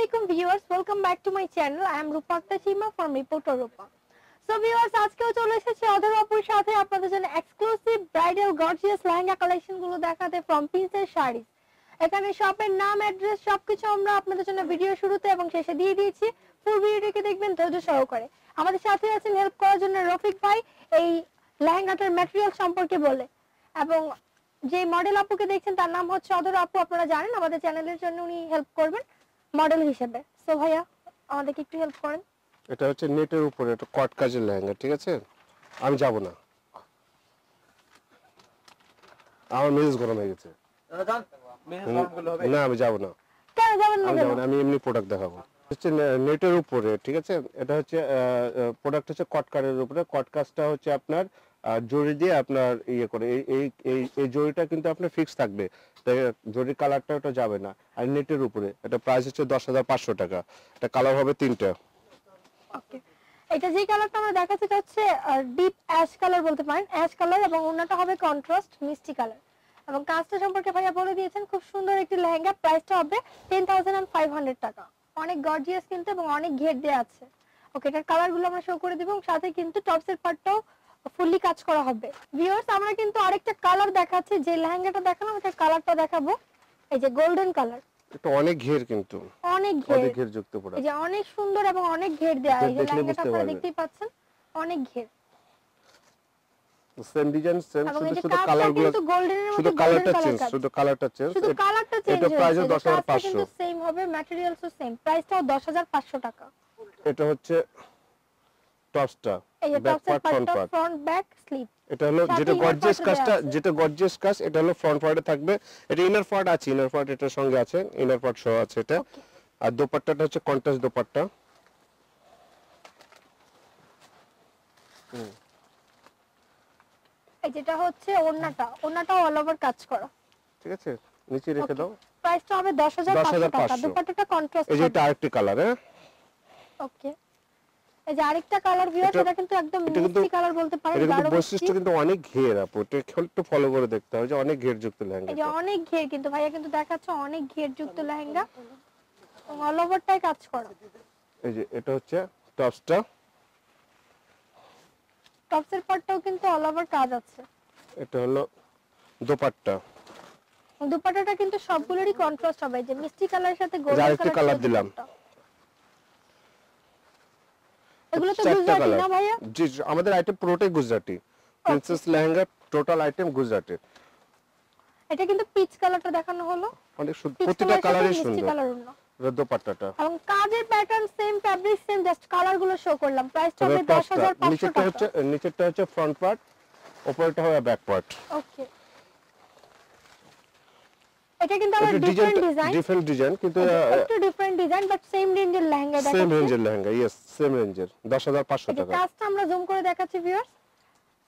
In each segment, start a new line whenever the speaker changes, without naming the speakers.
Assalamualaikum viewers, welcome back to my channel. I am Rupa Akhtar from Reporter Rupa. So viewers, আজকেও চলে এসেছি অধর আপুর সাথে আপনাদের জন্য exclusive bridal gorgeous lehenga collection গুলো দেখাতে ফ্রম প্রিন্সেস শাড়িজ। এখানে শপের নাম, অ্যাড্রেস সবকিছু আমরা আপনাদের জন্য ভিডিও শুরুতে এবং শেষে দিয়ে দিয়েছি। ফুল ভিডিওটিকে দেখবেন ধৈর্য সহকারে। আমাদের সাথে আছেন হেল্প করার জন্য রফিক ভাই এই লেহেঙ্গাটার ম্যাটেরিয়াল সম্পর্কে বলে, এবং যে মডেল আপুকে দেখছেন তার নাম হচ্ছে অধর আপু। আপনারা জানেন আমাদের চ্যানেলের জন্য উনি হেল্প করবেন মডেল হিসেবে। সো ভাইয়া আমাদেরকে একটু হেল্প করেন।
এটা হচ্ছে নেটের উপরে একটা কট কাজের লেহেঙ্গা, ঠিক আছে? আমি যাব না, আমার মেজাজ গরম হয়ে গেছে। না আমি যাব না,
কেন যাবেন না?
আমি এমনি প্রোডাক্ট দেখাবো। হচ্ছে নেটের উপরে, ঠিক আছে? এটা হচ্ছে প্রোডাক্ট হচ্ছে কট কাজের উপরে। কট কাজটা হচ্ছে আপনার জরি দিয়ে আপনার ইয়ে করে, এই জরিটা কিন্তু আপনার ফিক্স থাকবে, জরির কালারটা ওটা যাবে না। আর নেটের উপরে এটা প্রাইস হচ্ছে 10,500 টাকা। এটা কালার হবে 3টা।
ওকে, এটা যে কালারটা আমরা দেখাচ্ছি এটা হচ্ছে ডিপ অ্যাশ কালার বলতে পারেন, অ্যাশ কালার, এবং ওনাটা হবে কন্ট্রাস্ট মিষ্টি কালার। এবং কাজটা সম্পর্কে ভাইয়া বলে দিয়েছেন, খুব সুন্দর একটি লেহেঙ্গা। প্রাইসটা হবে 10,500 টাকা। অনেক গর্জিয়াস কিন্তু এবং অনেক ঘের দেয়া আছে। ওকে, এটার কালারগুলো আমরা শো করে দিব এবং সাথে কিন্তু টপসের পার্টটাও ফুললি কাজ করা হবে। ভিউয়ার্স, আমরা কিন্তু আরেকটা কালার দেখাচ্ছি, যে লেহেঙ্গাটা দেখালাম এটার কালারটা দেখাবো। এই যে গোল্ডেন কালার,
এটা অনেক ঘের, কিন্তু
অনেক ঘের যুক্ত প্রোডাক্ট। এই যে অনেক সুন্দর এবং অনেক ঘের দেয়া। এই যে লেহেঙ্গাটা আপনারা দেখতেই পাচ্ছেন, অনেক ঘের।
সেম ডিজাইন, সেম, শুধু কালারগুলো, শুধু কালারটা চেঞ্জ, শুধু কালারটা চেঞ্জ। এটা প্রাইস 10,500।
কিন্তু সেম হবে, ম্যাটেরিয়ালসও সেম, প্রাইসটাও 10,500 টাকা।
এটা হচ্ছে টপসটা,
এই যে
ব্যাক
টপসের
পার্ট,
পার্টটা ফ্রন্ট ব্যাক স্লিপ।
এটা হলো যেটা গর্জিয়াস কাজটা, যেটা গর্জিয়াস কাজ, এটা হলো ফ্রন্ট পার্টে থাকবে। এটা ইনার পার্ট আছে, ইনার পার্ট এটার সঙ্গে আছে, ইনার পার্ট সহ আছে এটা। আর দোপাট্টাটা হচ্ছে কন্ট্রাস্ট দোপাট্টা।
এই যেটা হচ্ছে ওড়নাটাও অল ওভার কাজ করা,
ঠিক আছে? নিচে রেখে দাও।
প্রাইসটা হবে 10,500 টাকা। দোপাট্টাটা কন্ট্রাস্ট।
এই যে এটা আরেকটা কালার। হ্যাঁ,
ওকে, এই যে আরেকটা কালার ভিউয়ার্স, এটা কিন্তু একদম মিষ্টি কালার বলতে পারেন।
এটা কিন্তু বৈশিষ্ট্য কিন্তু অনেক ঘের আপু, এটা একটু ফলো করে দেখতে হবে যে অনেক ঘের যুক্ত লেহেঙ্গা।
এই যে অনেক ঘের, কিন্তু ভাইয়া কিন্তু দেখাচ্ছে অনেক ঘের যুক্ত লেহেঙ্গা এবং অল ওভারটাই কাজ করা।
এই যে এটা হচ্ছে টপসটা,
টপসের পার্টটাও কিন্তু অল ওভার কাজ আছে।
এটা হলো দোপাট্টা।
দুপাট্টাটা কিন্তু সবগুলোরই কন্ট্রাস্ট হবে, যে মিষ্টি কালারের সাথে গোল্ডেন
কালার দিলাম।
এগুলো তো গুজরাটি না ভাইয়া?
জি, আমাদের আইটেম পুরোটাই Gujarati. Princess lehenga total item Gujarati.
এটা কিন্তু পিচ কালারটা দেখানো হলো,
অনেক সুন্দর, প্রতিটা কালারই সুন্দর।
দোপাট্টাটা এবং কাজের pattern same, fabric same, just কালারগুলো শো করলাম। প্রাইসটা হবে 10,500 টাকা।
নিচেরটা হচ্ছে ফ্রন্ট পার্ট, উপরেরটা হবে ব্যাক পার্ট।
ওকে, এটা কিন্তু আবার
ডিফারেন্ট ডিজাইন, কিন্তু
একটু ডিফারেন্ট ডিজাইন, বাট সেম রেঞ্জের লেহেঙ্গা দেখাচ্ছি।
সেম রেঞ্জের লেহেঙ্গা, यस, সেম রেঞ্জের 10,500 টাকা।
কাজটা আমরা জুম করে দেখাচ্ছি ভিউয়ার্স।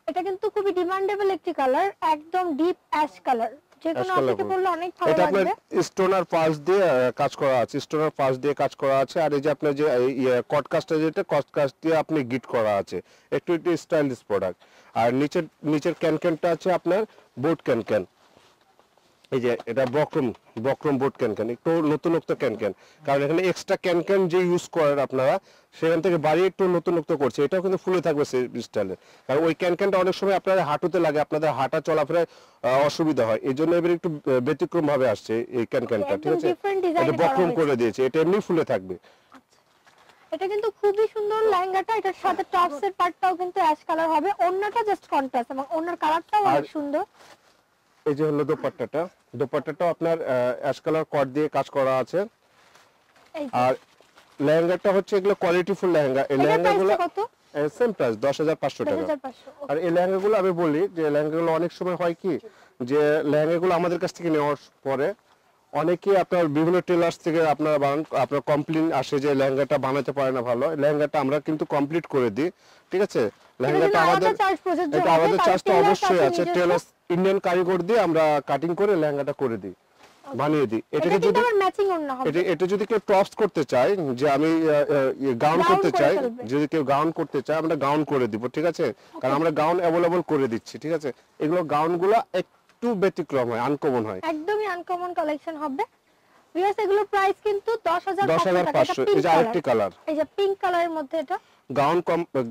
এটা কিন্তু খুবই ডিমান্ডেবল একটি কালার, একদম ডিপ অ্যাশ কালার। যেকোনো আপনাকে বললে অনেক ভালো লাগবে।
এটা আপনার স্টোনার পাস দিয়ে কাজ করা আছে, স্টোনার পাস দিয়ে কাজ করা আছে। আর এই যে আপনার যে কট কাজটা, যেটা কট কাজ দিয়ে আপনি গিট করা আছে, একটু স্টাইলিশ প্রোডাক্ট। আর নিচের ক্যানক্যানটা আছে আপনার বোট ক্যানক্যান। এই যে এটা বক্রম বোট ক্যানক্যান, একটু নতুনত্ব ক্যানক্যান, কারণ এখানে এক্সট্রা ক্যানক্যান যে ইউজ করেন আপনারা, সেখান থেকে বাড়িয়ে একটু নতুনত্ব করছে। এটাও কিন্তু ফুলে থাকবে সেই স্টাইলে, কারণ ওই ক্যানক্যানটা অনেক সময় আপনাদের হাঁটুতে লাগে, আপনাদের হাঁটা চলাফেরায় অসুবিধা হয়, এই জন্য এবার একটু ব্যতিক্রম ভাবে আসছে এই ক্যানক্যানটা, ঠিক আছে? এটা বক্রম করে দিয়েছে, এটা এমনি ফুলে থাকবে।
এটা কিন্তু খুবই সুন্দর লেহেঙ্গাটা। এটার সাথে টপসের পার্টটাও কিন্তু অ্যাশ কালার হবে, ওড়নাটা জাস্ট কন্ট্রাস্ট এবং ওড়নার কালারটাও অনেক সুন্দর।
এই যে হলো দোপাট্টাটাও আপনার অ্যাশ কালার কট দিয়ে কাজ করা আছে। আর লেহেঙ্গাটা হচ্ছে এগুলো কোয়ালিটিফুল লেহেঙ্গা। এই লেহেঙ্গাগুলো সেম প্রাইস 10,500 টাকা। আর এই লেহেঙ্গাগুলো আমি বলি যে লেহেঙ্গাগুলো অনেক সময় হয় কি, যে লেহেঙ্গাগুলো আমাদের কাছ থেকে নেওয়ার পরে অনেকে আপনার বিভিন্ন টেলার্স থেকে আপনার কমপ্লেইন আসে যে লেহেঙ্গাটা বানাতে পারে না ভালো। লেহেঙ্গাটা আমরা কিন্তু কমপ্লিট করে দিই, ঠিক আছে? লেহেঙ্গাটা আমাদের চার্জটা অবশ্যই আছে, টেলার্স ইন্ডিয়ান কারিগর দিয়ে আমরা কাটিং করে লেহেঙ্গাটা করে দিই, বানিয়ে দিই। এটাকে যদি ম্যাচিং ওড়না হবে, এটা যদি কেউ টপস করতে চায়, যে আমি গাউন করতে চাই, যদি কেউ গাউন করতে চায় আমরা গাউন করে দিব, ঠিক আছে? কারণ আমরা গাউন अवेलेबल করে দিচ্ছি, ঠিক আছে? এগুলো গাউনগুলো একটু ব্যতিক্রম হয়, আনকমন হয়,
একদমই আনকমন কালেকশন হবে। ভিউয়ার্স এগুলোর প্রাইস কিন্তু 10500 টাকা।
10500। এই যে আরেকটি কালার,
এই যে পিঙ্ক কালারের মধ্যে এটা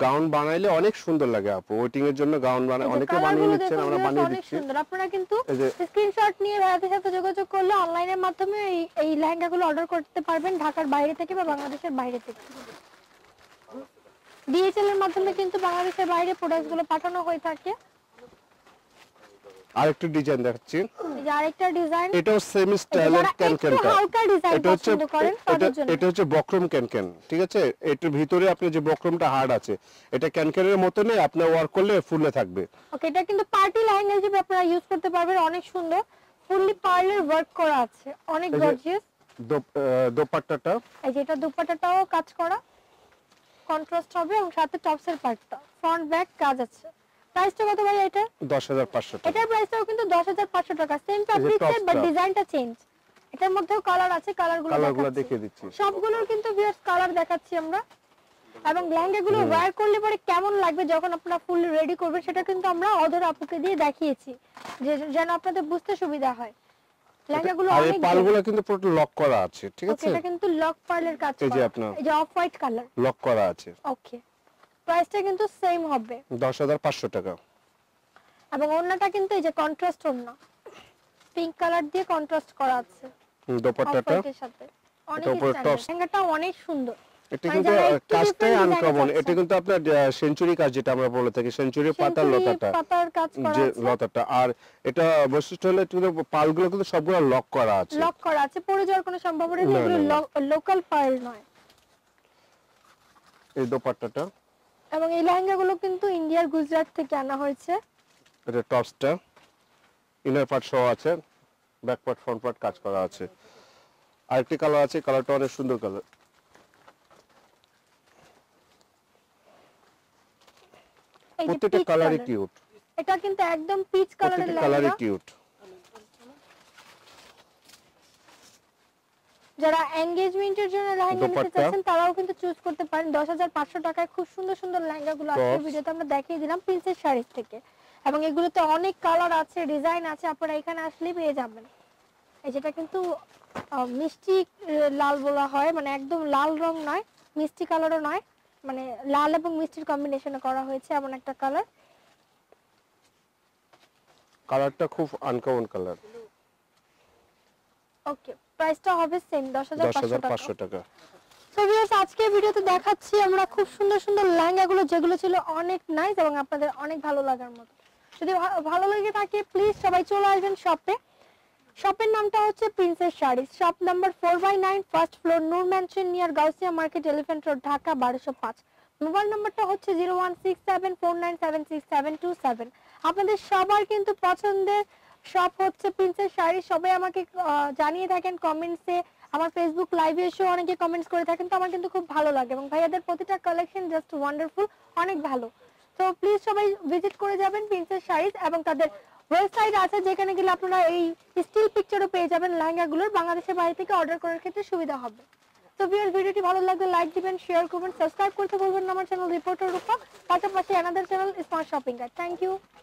গাউন বানাইলে অনেক সুন্দর লাগে আপু, ওয়েটিং এর জন্য গাউন বানায় অনেকে বানিয়ে নিচ্ছেন, আমরা বানিয়ে
অনেক
দিচ্ছি।
সুন্দর। আপনারা কিন্তু স্ক্রিনশট নিয়ে ভাইয়াদের সাথে যোগাযোগ করলে অনলাইনের মাধ্যমে এই লেহেঙ্গাগুলো অর্ডার করতে পারবেন ঢাকার বাইরে থেকে বা বাংলাদেশের বাইরে থেকে। ডিএচএল এর মাধ্যমে কিন্তু বাংলাদেশের বাইরে প্রোডাক্টগুলো পাঠানো হয়ে থাকে।
আরেকটা ডিজাইন দেখাচ্ছি,
এই যে আরেকটা ডিজাইন,
এটাও সেম স্টাইলের ক্যানক্যানটা।
হালকা ডিজাইন পছন্দ করেন তাদের জন্য
এটা হচ্ছে বক্রম ক্যানক্যান, ঠিক আছে? এটার ভিতরে আপনি যে বক্রমটা হার্ড আছে, এটা ক্যানক্যানের মতনই আপনি ওয়ার্ক করলে ফুলে থাকবে।
ওকে, এটা কিন্তু পার্টি লেহেঙ্গা হিসেবে আপনারা ইউজ করতে পারবেন। অনেক সুন্দর, ফুললি পার্লের ওয়ার্ক করা আছে, অনেক গর্জিয়াস।
দোপাট্টাটা,
এই যে এটা দুপাট্টাটাও কাজ করা, কন্ট্রাস্ট হবে এবং সাথে টপসের পার্টটা ফ্রন্ট ব্যাক কাজ আছে। প্রাইসটা কত ভাই এটা?
10500 টাকা।
এটার প্রাইসটাও কিন্তু 10500 টাকা। সেম ফ্যাব্রিক্সের বাট ডিজাইনটা চেঞ্জ। এটার মধ্যেও কালার আছে, কালারগুলো
দেখিয়ে দিচ্ছি।
সবগুলোর কিন্তু ভিউয়ার্স কালার দেখাচ্ছি আমরা। এবং লেহেঙ্গাগুলো ওয়্যার করলে পরে কেমন লাগবে যখন আপনারা ফুল রেডি করবেন সেটা কিন্তু আমরা অধর আপুকে দিয়ে দেখিয়েছি, যে যেন আপনাদের বুঝতে সুবিধা হয়। লেহেঙ্গাগুলো
আর এই
অনেক
পালগুলো কিন্তু পুরো লক করা আছে, ঠিক আছে?
এটা কিন্তু লক পার্লের কাজ করা। এই যে অফ হোয়াইট কালার
লক করা আছে।
ওকে, প্রাইসটা কিন্তু সেম হবে
10500 টাকা।
এবং ওড়নাটা কিন্তু এই যে কন্ট্রাস্ট ওড়না, পিঙ্ক কালার দিয়ে কন্ট্রাস্ট করা আছে
দোপাট্টাটা
এর সাথে। অনেক স্টাইলিশ, লেহেঙ্গাটা অনেক সুন্দর।
এটা কিন্তু কাজটাই আনকমন। এটা কিন্তু আপনার সেঞ্চুরি কাজ, যেটা আমরা বলে থাকি সেঞ্চুরি পাতার
পাতার কাজ করা
যে
আছে,
লতাটা। আর এটা বৈশিষ্ট্য হলো কিন্তু পালগুলো কিন্তু সবগুলো লক করা আছে,
লক করা আছে, পড়ে যাওয়ার কোনো সম্ভাবনা নেই। এগুলো লোকাল পার্ল নয়।
এই দোপাট্টাটা
এবং এই লেহেঙ্গাগুলো কিন্তু ইন্ডিয়ার গুজরাট থেকে আনা হয়েছে।
এটা টপসটা ইনার পার্ট সহ আছে, ব্যাক পার্ট ফ্রন্ট পার্ট কাজ করা আছে। আরেকটি কালার আছে, কালারটা অনেক সুন্দর কালার। প্রত্যেকটা কালারই কিউট।
এটা কিন্তু একদম পিচ কালারের লেহেঙ্গা,
কালারই কিউট।
যারা এনগেজমেন্টের জন্য লেহেঙ্গা নিতে চাচ্ছেন তারাও কিন্তু চুজ করতে পারেন। 10500 টাকায় খুব সুন্দর সুন্দর লেহেঙ্গাগুলো আজকের ভিডিওতে আমরা দেখিয়ে দিলাম প্রিন্সেস শাড়ি থেকে। এবং এগুলোতে অনেক কালার আছে, ডিজাইন আছে, আপনারা এখানে আসলে পেয়ে যাবেন। এই যেটা কিন্তু মিষ্টি লাল বলা হয়, মানে একদম লাল রং নয়, মিষ্টি কালারও নয়, মানে লাল এবং মিষ্টির কম্বিনেশনে করা হয়েছে এমন একটা কালার।
কালারটা খুব আনকমন কালার।
ওকে, প্রাইসটা হবে সেম 10500 টাকা। সো ভিউয়ার্স আজকে ভিডিওতে দেখাচ্ছি আমরা খুব সুন্দর সুন্দর লেহেঙ্গাগুলো, যেগুলো ছিল অনেক নাইস এবং আপনাদের অনেক ভালো লাগার মতো। যদি ভালো লেগে থাকে প্লিজ সবাই চলে আসবেন শপে। শপের নামটা হচ্ছে princess sari, shop number 4/9, first floor, Noor mansion near Gausia market, elephant road, Dhaka 1205। Mobile নাম্বারটা হচ্ছে 016749767227। আপনাদের সবার কিন্তু পছন্দের শপ হচ্ছে প্রিন্সেস শাড়ি। সবাই আমাকে জানিয়ে থাকেন কমেন্টসে, আমার ফেসবুক লাইভে এসেও অনেকে কমেন্টস করে থাকেন, তো আমার কিন্তু খুব ভালো লাগে এবং ভাইয়াদের প্রতিটা কালেকশন জাস্ট ওয়ান্ডারফুল, অনেক ভালো। তো প্লিজ সবাই ভিজিট করে যাবেন প্রিন্সেস শাড়িজ। এবং তাদের ওয়েবসাইট আছে যেখানে গেলে আপনারা এই স্টিল পিকচারও পেয়ে যাবেন লেহেঙ্গাগুলোর, বাংলাদেশের বাইরে থেকে অর্ডার করার ক্ষেত্রে সুবিধা হবে। তো ভিউয়ার্স ভিডিওটি ভালো লাগলে লাইক দিবেন, শেয়ার করবেন, সাবস্ক্রাইব করতে ভুলবেন না আমার চ্যানেল রিপোর্টার রূপা, পাশাপাশি another channel smart shopping guide. Thank you.